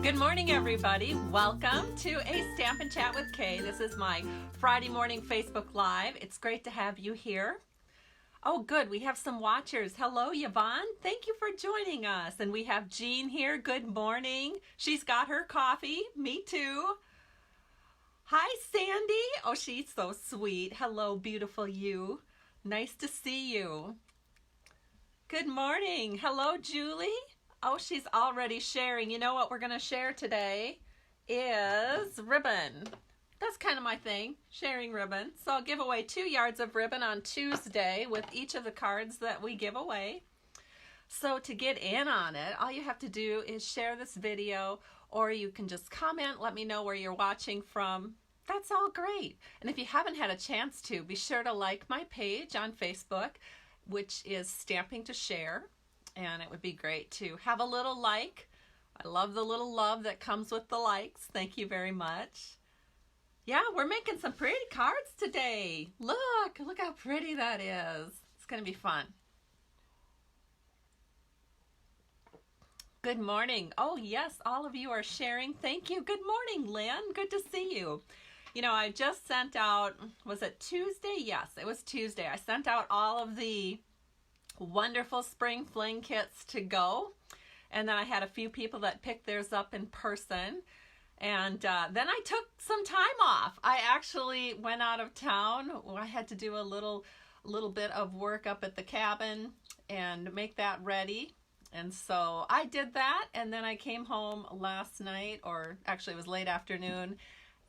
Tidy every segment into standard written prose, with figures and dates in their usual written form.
Good morning, everybody. Welcome to a Stamp and Chat with Kay. This is my Friday morning Facebook Live. It's great to have you here. Oh, good. We have some watchers. Hello, Yvonne. Thank you for joining us. And we have Jean here. Good morning. She's got her coffee. Me too. Hi, Sandy. Oh, she's so sweet. Hello, beautiful you. Nice to see you. Good morning. Hello, Julie. Oh, she's already sharing. You know what we're going to share today is ribbon. That's kind of my thing, sharing ribbon. So I'll give away 2 yards of ribbon on Tuesday with each of the cards that we give away. So to get in on it, all you have to do is share this video, or you can just comment, let me know where you're watching from. That's all great. And if you haven't had a chance to, be sure to like my page on Facebook, which is Stamping to Share. And it would be great to have a little like. I love the little love that comes with the likes. Thank you very much. Yeah, we're making some pretty cards today. Look how pretty that is. It's going to be fun. Good morning. Oh, yes, all of you are sharing. Thank you. Good morning, Lynn. Good to see you. You know, I just sent out, was it Tuesday? Yes, it was Tuesday. I sent out all of the wonderful spring fling kits to go, and then I had a few people that picked theirs up in person, and then I took some time off. I actually went out of town. I had to do a little bit of work up at the cabin and make that ready, and so I did that, and then I came home last night, or actually it was late afternoon,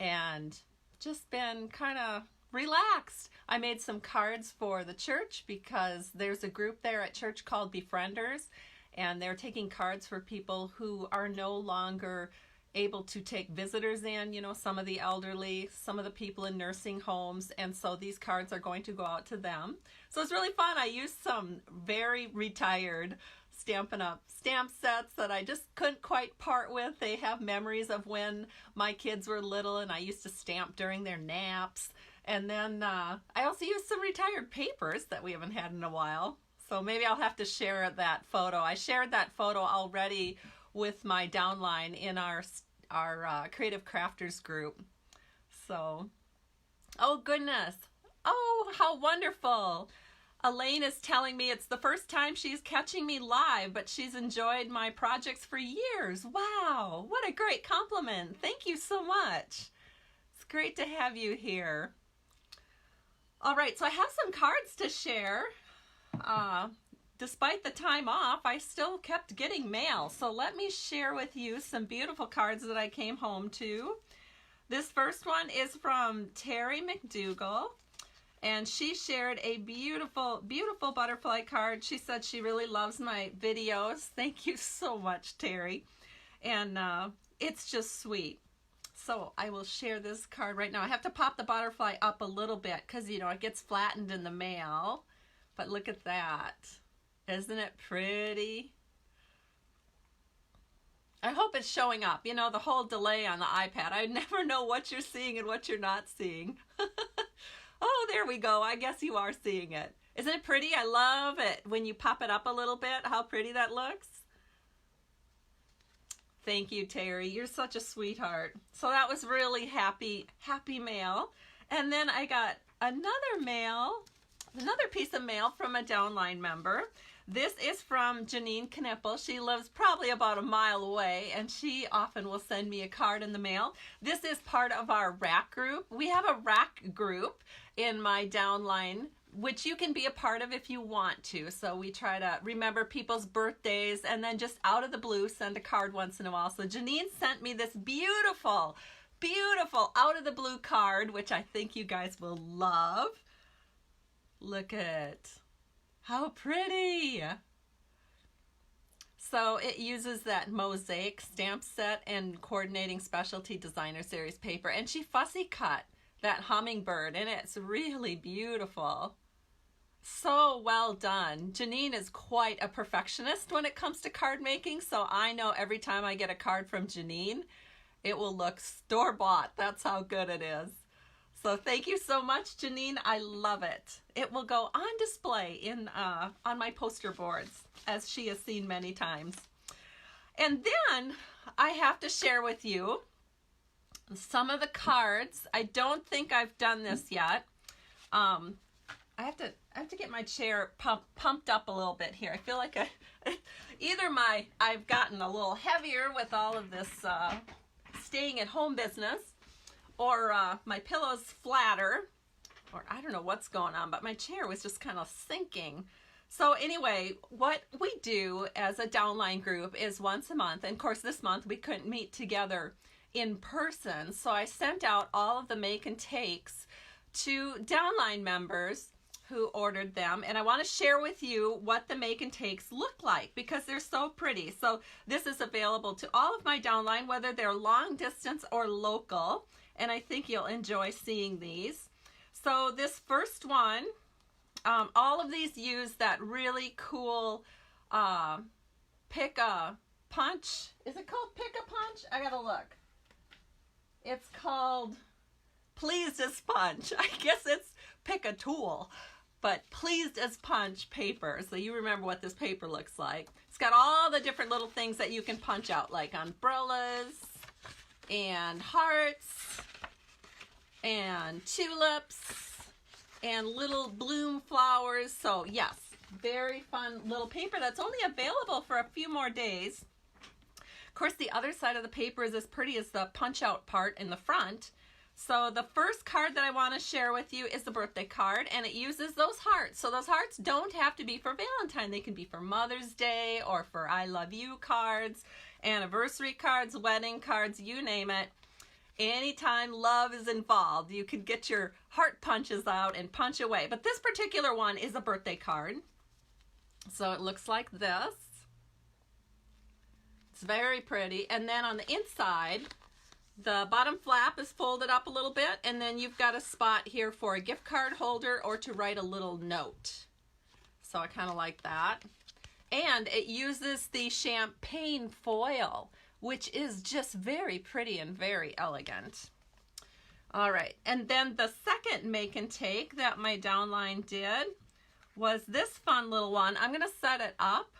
and just been kind of relaxed. I made some cards for the church because there's a group there at church called Befrienders, and they're taking cards for people who are no longer able to take visitors in, you know, some of the elderly, some of the people in nursing homes, and so these cards are going to go out to them. So it's really fun. I used some very retired Stampin' Up stamp sets that I just couldn't quite part with. They have memories of when my kids were little and I used to stamp during their naps. And then I also used some retired papers that we haven't had in a while. So maybe I'll have to share that photo. I shared that photo already with my downline in our Creative Crafters group. So, oh goodness. Oh, how wonderful. Elaine is telling me it's the first time she's catching me live, but she's enjoyed my projects for years. Wow, what a great compliment. Thank you so much. It's great to have you here. All right, so I have some cards to share. Despite the time off, I still kept getting mail. So let me share with you some beautiful cards that I came home to. This first one is from Terry McDougall, and she shared a beautiful, beautiful butterfly card. She said she really loves my videos. Thank you so much, Terry. And it's just sweet. So I will share this card right now. I have to pop the butterfly up a little bit because, you know, it gets flattened in the mail. But look at that. Isn't it pretty? I hope it's showing up. You know, the whole delay on the iPad. I never know what you're seeing and what you're not seeing. Oh, there we go. I guess you are seeing it. Isn't it pretty? I love it when you pop it up a little bit, how pretty that looks. Thank you, Terry. You're such a sweetheart. So that was really happy mail. And then I got another piece of mail from a downline member. This is from Janine Knippel. She lives probably about a mile away, and she often will send me a card in the mail. This is part of our rack group. We have a rack group in my downline, which you can be a part of if you want to. So we try to remember people's birthdays and then just out of the blue send a card once in a while. So Janine sent me this beautiful, beautiful out of the blue card, which I think you guys will love. Look at how pretty. So it uses that mosaic stamp set and coordinating specialty designer series paper, and she fussy cut that hummingbird, and it's really beautiful. So well done. Janine is quite a perfectionist when it comes to card making, so I know every time I get a card from Janine, it will look store-bought. That's how good it is. So thank you so much, Janine. I love it. It will go on display on my poster boards, as she has seen many times. And then I have to share with you some of the cards. I don't think I've done this yet. I have to get my chair pumped up a little bit here. I feel like I've gotten a little heavier with all of this staying at home business, or my pillow's flatter, or I don't know what's going on, but my chair was just kind of sinking. So anyway, what we do as a downline group is once a month, and of course this month we couldn't meet together in person, so I sent out all of the make and takes to downline members who ordered them, and I want to share with you what the make and takes look like because they're so pretty. So this is available to all of my downline, whether they're long distance or local, and I think you'll enjoy seeing these. So this first one, all of these use that really cool pick a punch. Is it called pick a punch? I gotta look. It's called Pleased as Punch. I guess it's pick a tool, but Pleased as Punch paper. So you remember what this paper looks like. It's got all the different little things that you can punch out, like umbrellas and hearts and tulips and little bloom flowers. So yes, very fun little paper that's only available for a few more days. Of course, the other side of the paper is as pretty as the punch out part in the front. So the first card that I want to share with you is the birthday card, and it uses those hearts. So those hearts don't have to be for Valentine. They can be for Mother's Day or for I love you cards, anniversary cards, wedding cards, you name it. Anytime love is involved, you can get your heart punches out and punch away. But this particular one is a birthday card. So it looks like this. It's very pretty. And then on the inside, the bottom flap is folded up a little bit, and then you've got a spot here for a gift card holder or to write a little note. So I kind of like that. And it uses the champagne foil, which is just very pretty and very elegant. All right, and then the second make and take that my downline did was this fun little one. I'm gonna set it up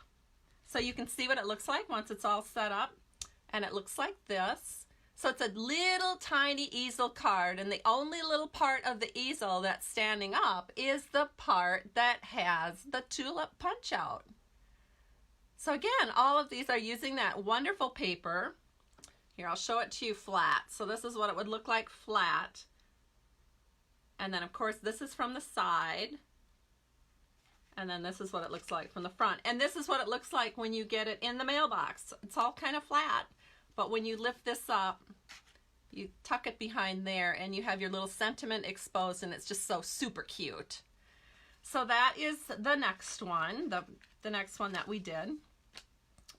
so you can see what it looks like once it's all set up. And it looks like this. So it's a little tiny easel card, and the only little part of the easel that's standing up is the part that has the tulip punch out. So again, all of these are using that wonderful paper. Here, I'll show it to you flat. So this is what it would look like flat. And then of course this is from the side. And then this is what it looks like from the front. And this is what it looks like when you get it in the mailbox. It's all kind of flat, but when you lift this up, you tuck it behind there and you have your little sentiment exposed, and it's just so super cute. So that is the next one, the next one that we did.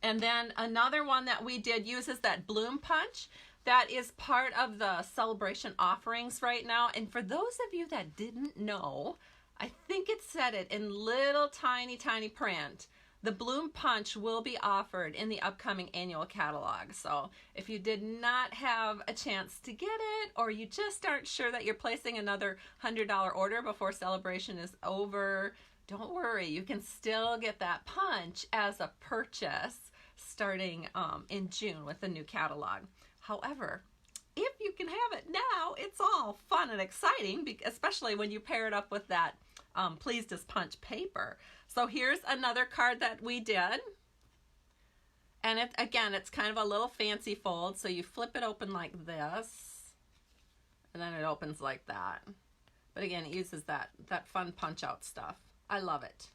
And then another one that we did uses that bloom punch. That is part of the celebration offerings right now. And for those of you that didn't know, I think it said it in little tiny print. The bloom punch will be offered in the upcoming annual catalog. So if you did not have a chance to get it, or you just aren't sure that you're placing another $100 order before celebration is over, don't worry, you can still get that punch as a purchase starting in June with the new catalog. However, if you can have it now, it's all fun and exciting, especially when you pair it up with that Pleased as Punch paper. So here's another card that we did. And again, it's kind of a little fancy fold. So you flip it open like this, and then it opens like that. But again, it uses that fun punch out stuff. I love it.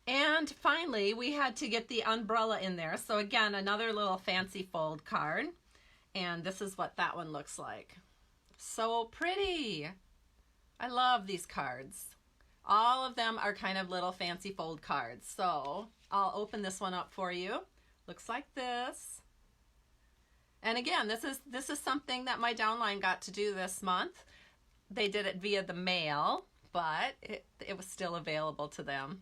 And finally, we had to get the umbrella in there. So again, another little fancy fold card. And this is what that one looks like. So pretty. I love these cards. All of them are kind of little fancy fold cards. So I'll open this one up for you. Looks like this. And again, this is something that my downline got to do this month. They did it via the mail, but it was still available to them.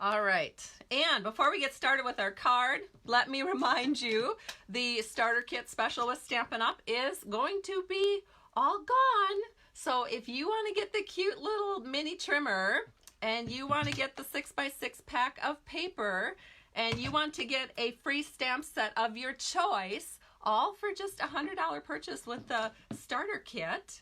All right, and before we get started with our card, let me remind you, the starter kit special with Stampin' Up is going to be all gone. So if you want to get the cute little mini trimmer, and you want to get the 6x6 pack of paper, and you want to get a free stamp set of your choice, all for just a $100 purchase with the starter kit,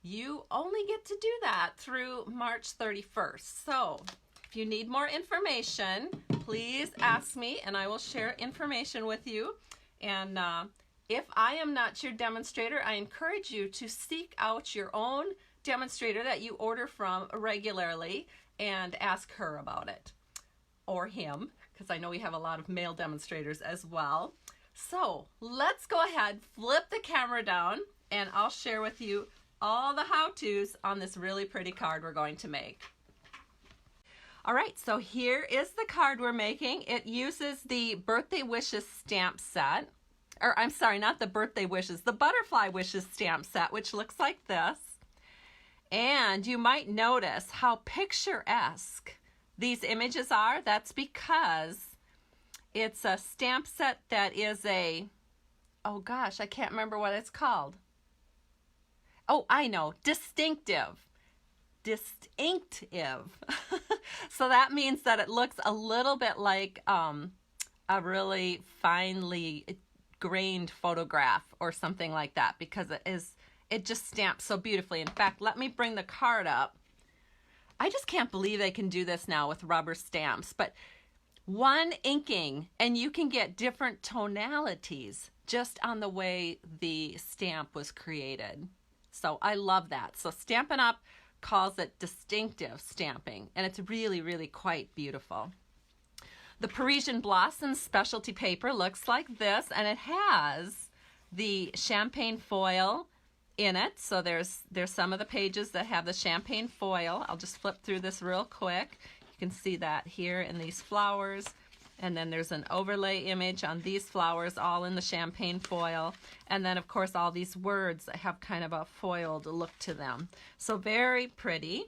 you only get to do that through March 31st. So if you need more information, please ask me and I will share information with you. And if I am not your demonstrator, I encourage you to seek out your own demonstrator that you order from regularly and ask her about it, or him, because I know we have a lot of male demonstrators as well. So let's go ahead, flip the camera down, and I'll share with you all the how-tos on this really pretty card we're going to make. All right, so here is the card we're making. It uses the Birthday Wishes stamp set, or I'm sorry, not the Birthday Wishes, the Butterfly Wishes stamp set, which looks like this. And you might notice how picturesque these images are. That's because it's a stamp set that is a, oh gosh, I can't remember what it's called. Oh, I know, distinctive. So that means that it looks a little bit like a really finely grained photograph or something like that, because it just stamps so beautifully. In fact, let me bring the card up. I just can't believe they can do this now with rubber stamps, but one inking and you can get different tonalities just on the way the stamp was created. So I love that. So Stampin' Up! Calls it distinctive stamping, and it's really, really quite beautiful. The Parisian Specialty paper looks like this, and it has the champagne foil in it. So there's some of the pages that have the champagne foil. I'll just flip through this real quick. You can see that here in these flowers. And then there's an overlay image on these flowers, all in the champagne foil. And then, of course, all these words that have kind of a foiled look to them. So very pretty.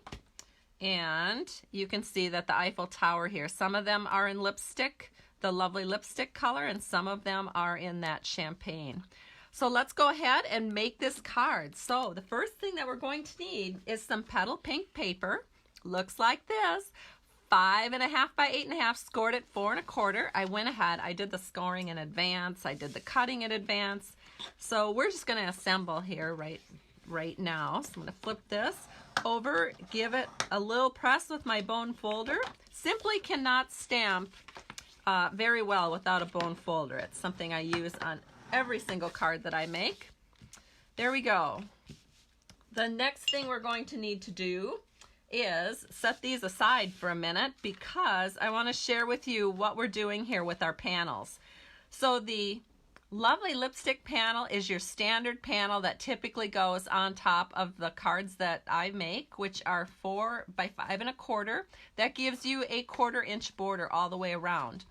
And you can see that the Eiffel Tower here, some of them are in lipstick, the lovely lipstick color, and some of them are in that champagne. So let's go ahead and make this card. So the first thing that we're going to need is some petal pink paper. Looks like this. 5.5 by 8.5, scored at 4 1/4. I went ahead, I did the scoring in advance, I did the cutting in advance. So we're just gonna assemble here right now. So I'm gonna flip this over, give it a little press with my bone folder. Simply cannot stamp very well without a bone folder. It's something I use on every single card that I make. There we go. The next thing we're going to need to do is set these aside for a minute, because I want to share with you what we're doing here with our panels. So the lovely lipstick panel is your standard panel that typically goes on top of the cards that I make, which are 4 by 5 1/4. That gives you a 1/4 inch border all the way around.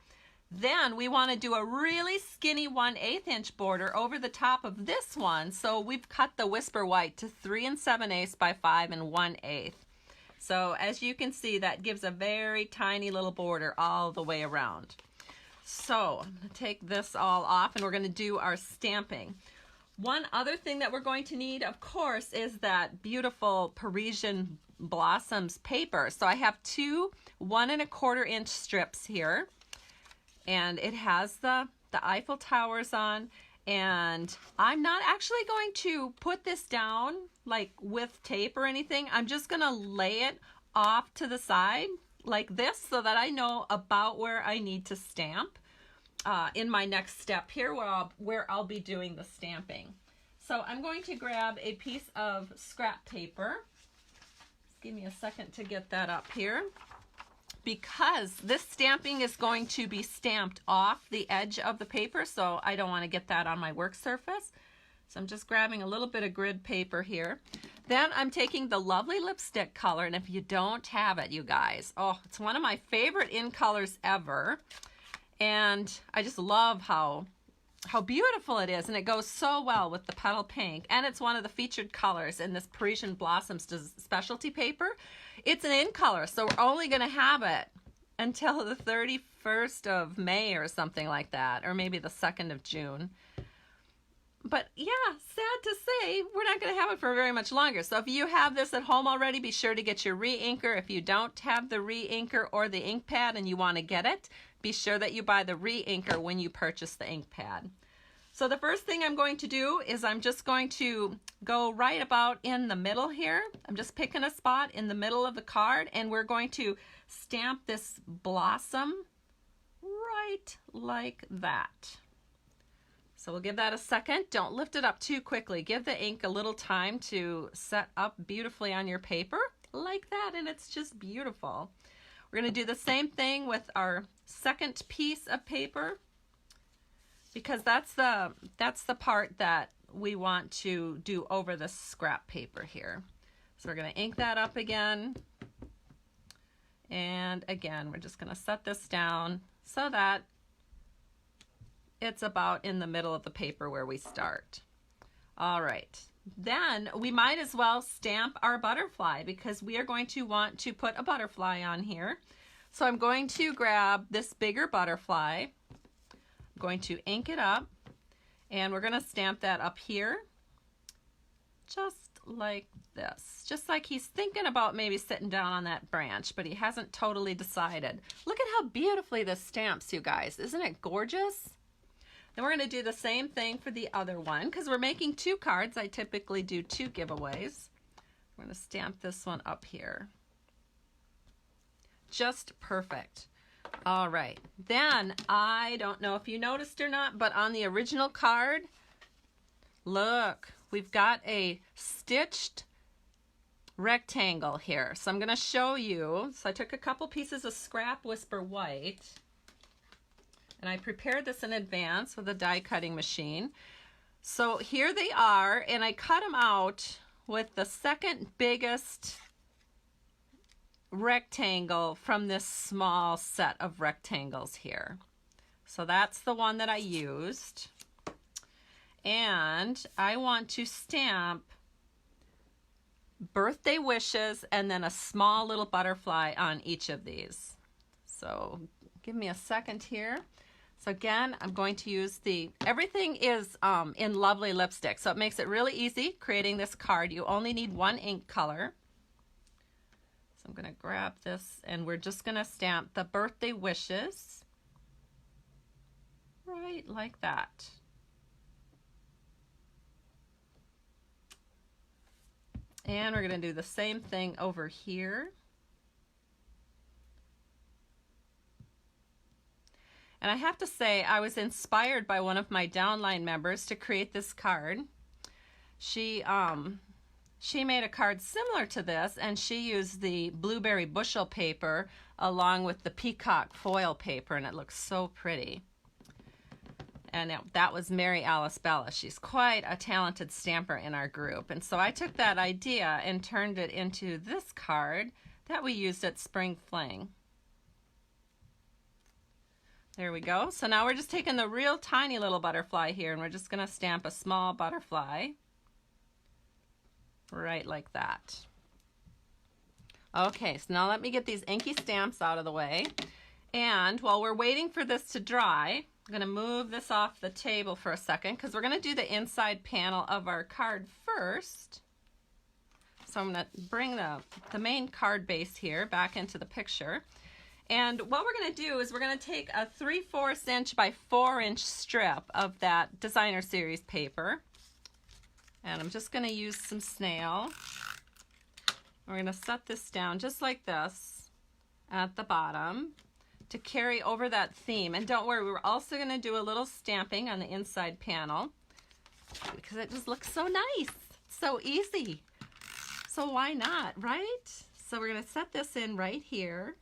Then we want to do a really skinny 1/8 inch border over the top of this one. So we've cut the Whisper White to 3 7/8 by 5 1/8. So as you can see, that gives a very tiny little border all the way around. So I'm going to take this all off and we're going to do our stamping. One other thing that we're going to need, of course, is that beautiful Parisian Blossoms paper. So I have two 1 1/4 inch strips here, and it has the Eiffel Towers on. And I'm not actually going to put this down like with tape or anything. I'm just going to lay it off to the side like this so that I know about where I need to stamp in my next step here where I'll be doing the stamping. So I'm going to grab a piece of scrap paper. Just give me a second to get that up here, because this stamping is going to be stamped off the edge of the paper, so I don't want to get that on my work surface. So I'm just grabbing a little bit of grid paper here. Then I'm taking the lovely lipstick color, and if you don't have it, you guys, oh, it's one of my favorite in colors ever. And I just love how beautiful it is, and it goes so well with the petal pink, and it's one of the featured colors in this Parisian Blossoms specialty paper. It's an in color, so we're only going to have it until the 31st of May or something like that, or maybe the 2nd of June. But yeah, sad to say, we're not going to have it for very much longer. So if you have this at home already, be sure to get your re-inker. If you don't have the re-inker or the ink pad and you want to get it, be sure that you buy the re-inker when you purchase the ink pad. So the first thing I'm going to do is I'm just going to go right about in the middle here. I'm just picking a spot in the middle of the card, and we're going to stamp this blossom right like that. So we'll give that a second. Don't lift it up too quickly. Give the ink a little time to set up beautifully on your paper like that, and it's just beautiful. We're going to do the same thing with our second piece of paper, because that's the part that we want to do over the scrap paper here. So we're going to ink that up again. And again, we're just going to set this down so that it's about in the middle of the paper where we start. All right. Then we might as well stamp our butterfly, because we are going to want to put a butterfly on here. So I'm going to grab this bigger butterfly. I'm going to ink it up, and we're going to stamp that up here just like this. Just like he's thinking about maybe sitting down on that branch, but he hasn't totally decided. Look at how beautifully this stamps, you guys. Isn't it gorgeous? Then we're going to do the same thing for the other one, because we're making 2 cards. I typically do 2 giveaways. We're going to stamp this one up here. Just perfect. All right. Then, I don't know if you noticed or not, but on the original card, look, we've got a stitched rectangle here. So I'm going to show you. So I took a couple pieces of scrap Whisper White, and I prepared this in advance with a die cutting machine. So here they are, and I cut them out with the second biggest rectangle from this small set of rectangles here. So that's the one that I used. And I want to stamp birthday wishes and then a small little butterfly on each of these. So give me a second here. So again, I'm going to use everything is in Lovely Lipstick, so it makes it really easy creating this card. You only need 1 ink color. So I'm going to grab this, and we're just going to stamp the birthday wishes right like that. And we're going to do the same thing over here. And I have to say, I was inspired by one of my downline members to create this card. She made a card similar to this, and she used the blueberry bushel paper along with the peacock foil paper, and it looks so pretty. And that was Mary Alice Bella. She's quite a talented stamper in our group. And so I took that idea and turned it into this card that we used at Spring Fling. There we go. So now we're just taking the real tiny little butterfly here, and we're just going to stamp a small butterfly right like that. Okay, so now let me get these inky stamps out of the way. And while we're waiting for this to dry, I'm going to move this off the table for a second, because we're going to do the inside panel of our card first. So I'm going to bring the main card base here back into the picture. And what we're going to do is we're going to take a 3/4 inch by 4 inch strip of that Designer Series paper. And I'm just going to use some snail. We're going to set this down just like this at the bottom to carry over that theme. And don't worry, we're also going to do a little stamping on the inside panel, because it just looks so nice, so easy. So why not, right? So we're going to set this in right here.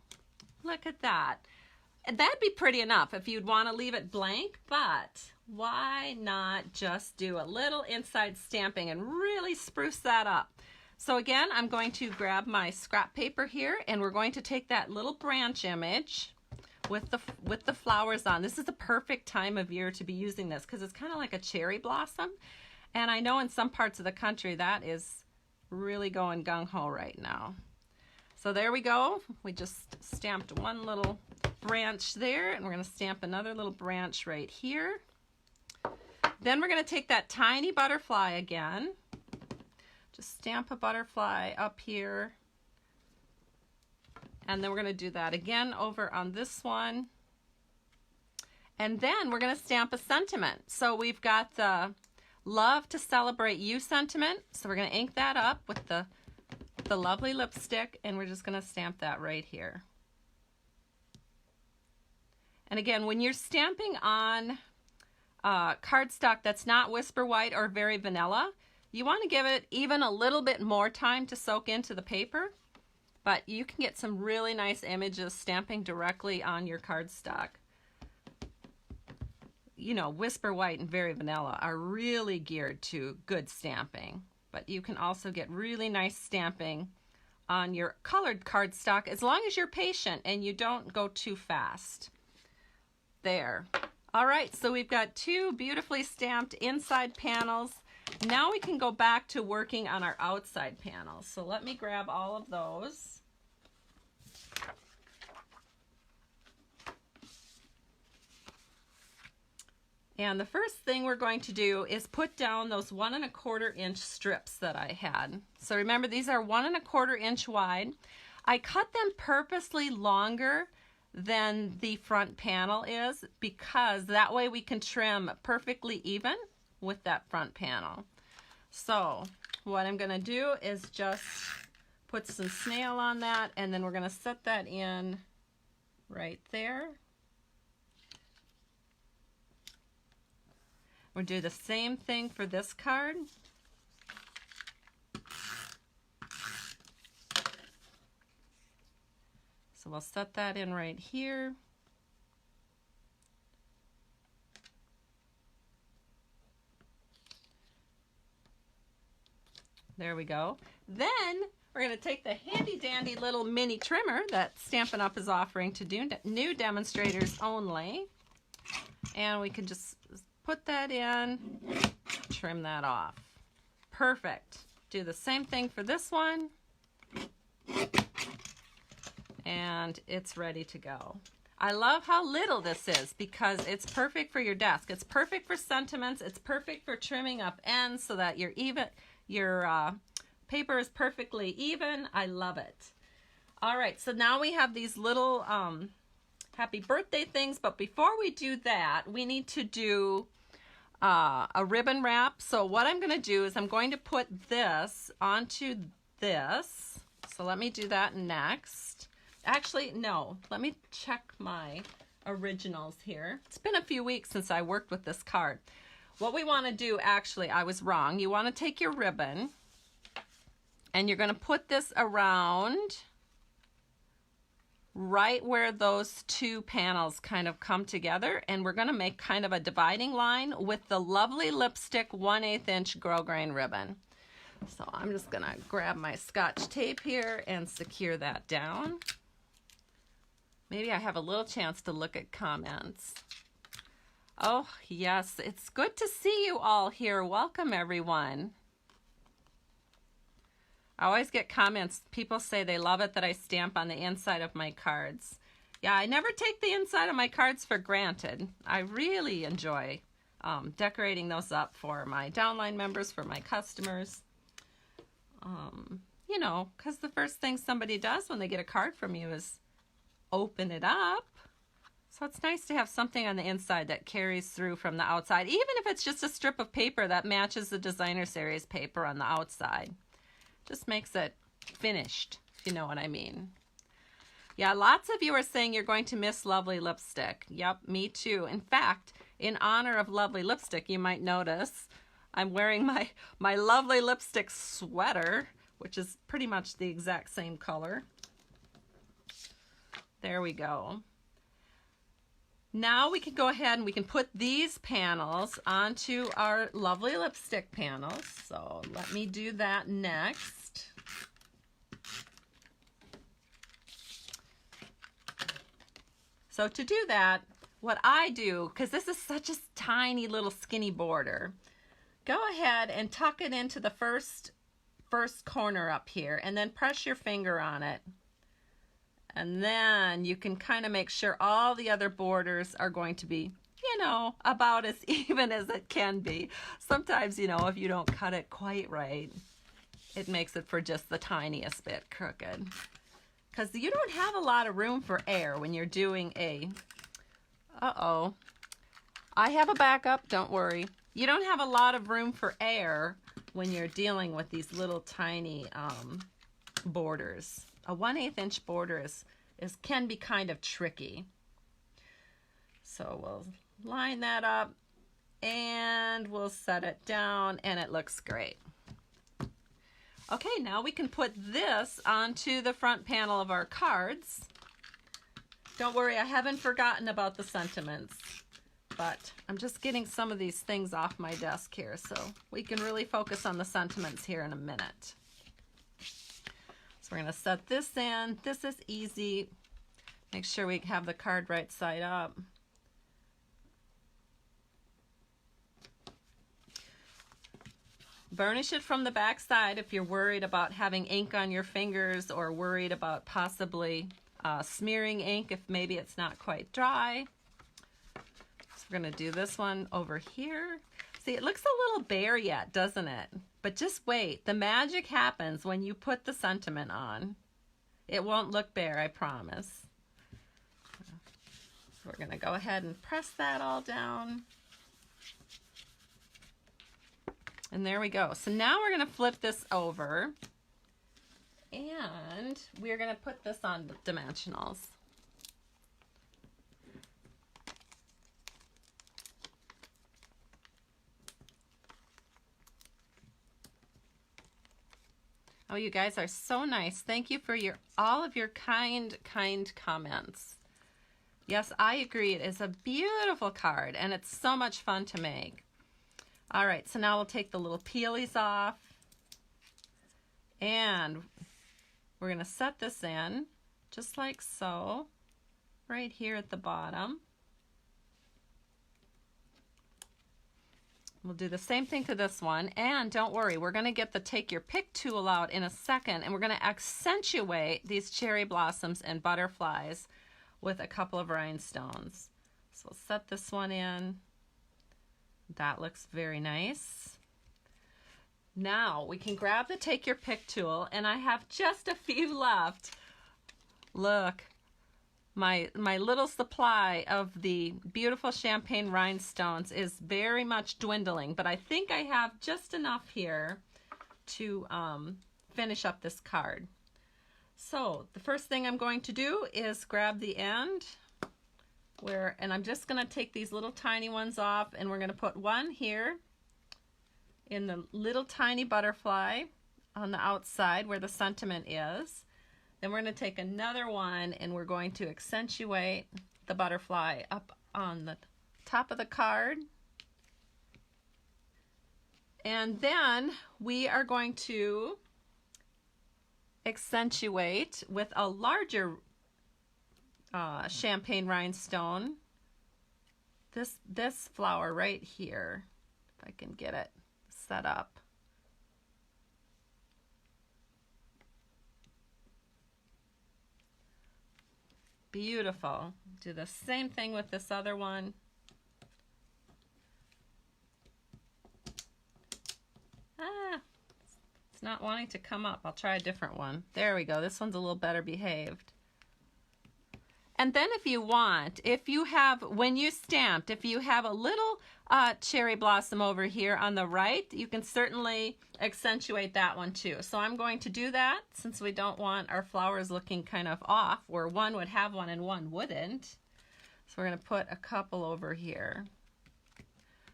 Look at that. And that'd be pretty enough if you'd want to leave it blank, but why not just do a little inside stamping and really spruce that up? So again, I'm going to grab my scrap paper here, and we're going to take that little branch image with the flowers on. This is the perfect time of year to be using this, because it's kind of like a cherry blossom. And I know in some parts of the country that is really going gung-ho right now. So there we go. We just stamped one little branch there, and we're going to stamp another little branch right here. Then we're going to take that tiny butterfly again. Just stamp a butterfly up here. And then we're going to do that again over on this one. And then we're going to stamp a sentiment. So we've got the Love to Celebrate You sentiment. So we're going to ink that up with the lovely lipstick, and we're just going to stamp that right here. And again, when you're stamping on cardstock that's not Whisper White or very vanilla, you want to give it even a little bit more time to soak into the paper, but you can get some really nice images stamping directly on your cardstock. You know, Whisper White and Very Vanilla are really geared to good stamping, but you can also get really nice stamping on your colored cardstock as long as you're patient and you don't go too fast. There. All right, so we've got two beautifully stamped inside panels. Now we can go back to working on our outside panels. So let me grab all of those. And the first thing we're going to do is put down those 1 1/4 inch strips that I had. So remember, these are 1 1/4 inch wide. I cut them purposely longer than the front panel is because that way we can trim perfectly even with that front panel. So what I'm going to do is just put some snail on that, and then we're going to set that in right there. We'll do the same thing for this card. So we'll set that in right here. There we go. Then we're going to take the handy dandy little mini trimmer that Stampin' Up! Is offering to do new demonstrators only. And we can just put that in, trim that off. Perfect. Do the same thing for this one. And it's ready to go. I love how little this is because it's perfect for your desk. It's perfect for sentiments. It's perfect for trimming up ends so that your paper is perfectly even. I love it. All right, so now we have these little happy birthday things, but before we do that, we need to do a ribbon wrap. So what I'm going to do is I'm going to put this onto this. So let me do that next. Actually, no, let me check my originals here. It's been a few weeks since I worked with this card. What we want to do, actually, I was wrong. You want to take your ribbon and you're going to put this around right where those two panels kind of come together, and we're going to make kind of a dividing line with the lovely lipstick 1/8 inch grosgrain ribbon. So I'm just going to grab my Scotch tape here and secure that down. Maybe I have a little chance to look at comments. Oh, yes, it's good to see you all here. Welcome, everyone. I always get comments. People say they love it that I stamp on the inside of my cards. Yeah, I never take the inside of my cards for granted. I really enjoy decorating those up for my downline members, for my customers. You know, because the first thing somebody does when they get a card from you is open it up. So it's nice to have something on the inside that carries through from the outside, even if it's just a strip of paper that matches the designer series paper on the outside. Just makes it finished, if you know what I mean. Yeah, lots of you are saying you're going to miss lovely lipstick. Yep, me too. In fact, in honor of lovely lipstick, you might notice I'm wearing my lovely lipstick sweater, which is pretty much the exact same color. There we go. Now we can go ahead and we can put these panels onto our lovely lipstick panels. So let me do that next. So to do that, what I do, because this is such a tiny little skinny border, go ahead and tuck it into the first corner up here and then press your finger on it. And then you can kind of make sure all the other borders are going to be, you know, about as even as it can be. Sometimes, you know, if you don't cut it quite right, it makes it for just the tiniest bit crooked. Because you don't have a lot of room for air when you're doing a, uh-oh, I have a backup, don't worry. You don't have a lot of room for air when you're dealing with these little tiny borders. A 1/8 inch border can be kind of tricky. So we'll line that up and we'll set it down and it looks great. Okay, now we can put this onto the front panel of our cards. Don't worry, I haven't forgotten about the sentiments, but I'm just getting some of these things off my desk here so we can really focus on the sentiments here in a minute. So we're going to set this in. This is easy. Make sure we have the card right side up. Burnish it from the back side if you're worried about having ink on your fingers or worried about possibly smearing ink if maybe it's not quite dry. So we're going to do this one over here. See, it looks a little bare yet, doesn't it? But just wait. The magic happens when you put the sentiment on. It won't look bare, I promise. So we're going to go ahead and press that all down. And there we go. So now we're going to flip this over and we're going to put this on the dimensionals. Oh, you guys are so nice. Thank you for all of your kind comments. Yes, I agree. It is a beautiful card and it's so much fun to make. All right, so now we'll take the little peelies off and we're going to set this in just like so, right here at the bottom. We'll do the same thing to this one, and don't worry, we're going to get the Take Your Pick tool out in a second, and we're going to accentuate these cherry blossoms and butterflies with a couple of rhinestones. So we'll set this one in. That looks very nice. Now we can grab the Take Your Pick tool, and I have just a few left. Look, my little supply of the beautiful champagne rhinestones is very much dwindling, but I think I have just enough here to finish up this card. So the first thing I'm going to do is grab the end and I'm just going to take these little tiny ones off, and we're going to put one here in the little tiny butterfly on the outside where the sentiment is. Then we're going to take another one and we're going to accentuate the butterfly up on the top of the card. And then we are going to accentuate with a larger champagne rhinestone this flower right here, if I can get it set up. Beautiful. Do the same thing with this other one. It's not wanting to come up. I'll try a different one. There we go. This one's a little better behaved. And then if you want, when you stamped, if you have a little cherry blossom over here on the right, you can certainly accentuate that one too. So I'm going to do that since we don't want our flowers looking kind of off, where one would have one and one wouldn't. So we're going to put a couple over here.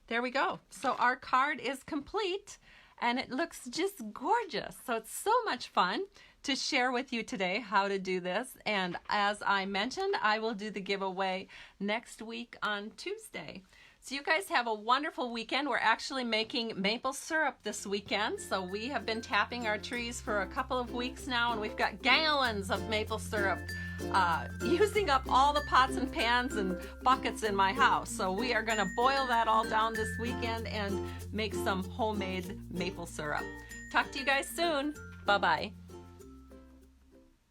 There we go. So our card is complete and it looks just gorgeous. So it's so much fun to share with you today how to do this. And as I mentioned, I will do the giveaway next week on Tuesday. So you guys have a wonderful weekend. We're actually making maple syrup this weekend. So we have been tapping our trees for a couple of weeks now, and we've got gallons of maple syrup using up all the pots and pans and buckets in my house. So we are going to boil that all down this weekend and make some homemade maple syrup. Talk to you guys soon. Bye-bye.